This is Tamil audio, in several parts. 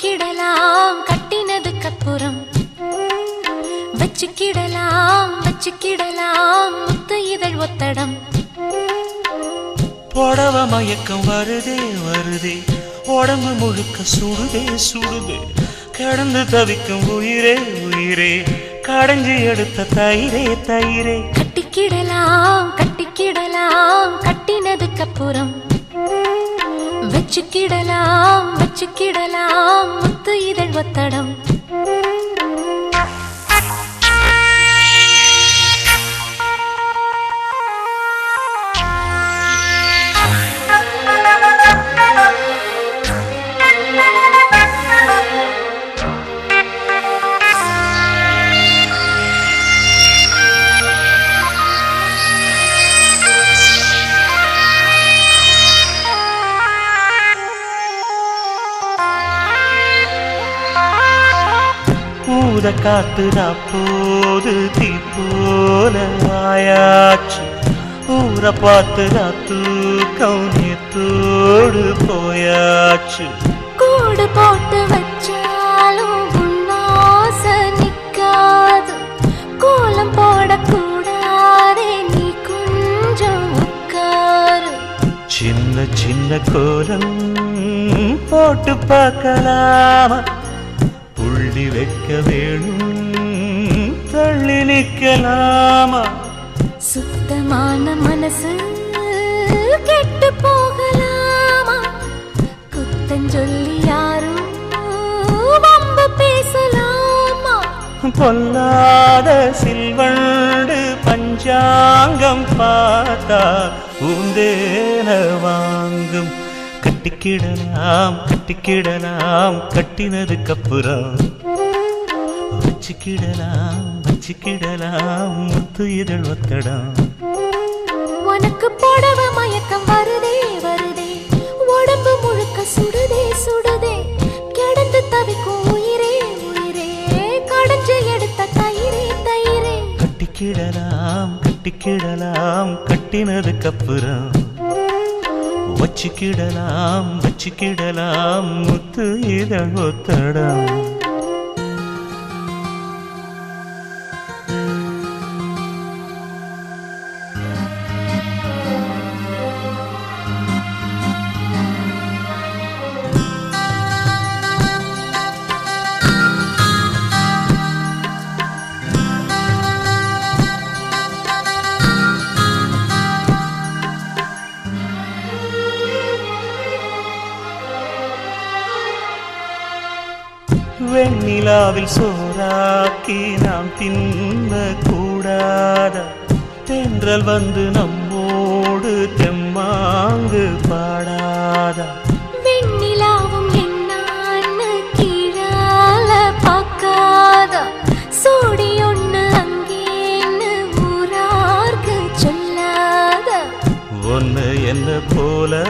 கட்டிக்கிடலாம் கட்டினதுக்கு அப்புறம் வச்சுக்கிடலாம் வச்சுக்கிடலாம் முத்து இதழ் ஒத்தடம். புடவ மயக்கம் வருதே வருதே, உடம்பு முழுக்க சுடுதே சுடுதே, கடந்து தவிக்கும் உயிரே உயிரே, கடைஞ்சி எடுத்த தயிரே தயிரே. கட்டிக்கிடலாம் கட்டிக்கிடலாம் கட்டினதுக்கு அப்புறம் வச்சுக்கிடலாம் வச்சுக்கிடலாம் முத்து இதழ் ஒத்தடம். பூத காத்துதா போது தீ போல ஆயாச்சு, ஊரை பார்த்துதா தூக்கம் நேத்தோடு போயாச்சு. கூடு போட்டு வச்சாலும் உன்னாச நிக்காது, கோலம் போடக்கூடாதே நீ கொஞ்சம் உட்காரு. சின்ன சின்ன கோலம் போட்டு பார்க்கலாமா, புள்ளி வைக்க வேணும் தள்ளி நிற்கலாமா. சுத்தமான மனசு கெட்டு போகலாமா, குத்தஞ்சொல்லி யாரும் வம்பு பேசலாமா. பொல்லாத சில்வண்டு பஞ்சாங்கம் பார்த்தா பூந்தேன வாங்கும். கட்டிக்கிடலாம் கட்டிக்கிடலாம் கட்டினதுக்கு அப்புறம் வச்சுக்கிடலாம் வச்சுக்கிடலாம் முத்து இதழ் ஒத்தடம். உனக்கு புடவ மயக்கம் வருதே வருதே, உடம்பு முழுக்க சுடுதே சுடுதே, கிடந்து தவிக்கும் உயிரே உயிரே, கடைஞ்சு எடுத்த தயிரே தயிரே. கட்டிக்கிடலாம் கட்டிக்கிடலாம் கட்டினதுக்கு அப்புறம் வச்சுக்கிடலாம் வச்சுக்கிடலாம் முத்து இதழ் ஒத்தடம். வெண்ணிலாவில் சோறாக்கி நாம் தின்ன கூடாத, தென்றல் வந்து நம்மோடு தெம்மாங்கு பாடாத. வெண்ணிலாவும் என்னான்னு கீழால பார்க்காத, சோடி ஒண்ணு அங்கேன்னு ஊரார்க்கு சொல்லாத. ஒன்னு என்ன போல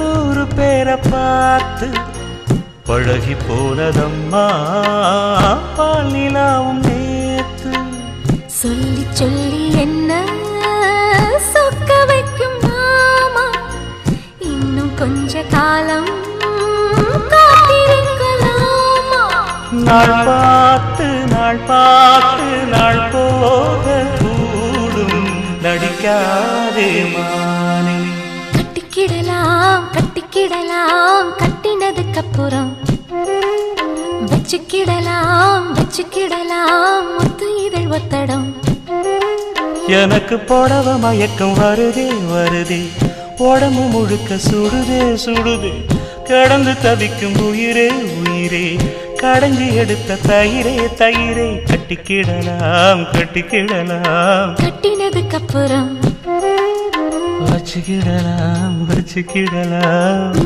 100 பேரை பார்த்து பழகி போனதம்மா பால் நிலாவும் நேத்து. சொல்லி சொல்லி என்ன சொக்க வைக்கும் மாமா, இன்னும் கொஞ்ச காலம் காத்திருக்கலாமா. நாள் பார்த்து நாள் பார்த்து நாள் போக கூடும், நடிக்காதே மானே. கட்டிக்கிடலாம் கட்டிக்கிடலாம் கட்டினதுக்கு அப்புறம் வச்சுக்கிடலாம் வச்சுக்கிடலாம் முத்து இதழ் ஒத்தடம். எனக்கு புடவ மயக்கம் வருதே வருதே, உடம்பு முழுக்க சுடுதே சுடுதே, கடந்து தவிக்கும் உயிரே உயிரே, கடைஞ்சி எடுத்த தயிரே தயிரே. கட்டிக்கிடலாம் கட்டிக்கிடலாம் கட்டினதுக்கு அப்புறம் வச்சுக்கிடலாம் வச்சுக்கிடலாம்.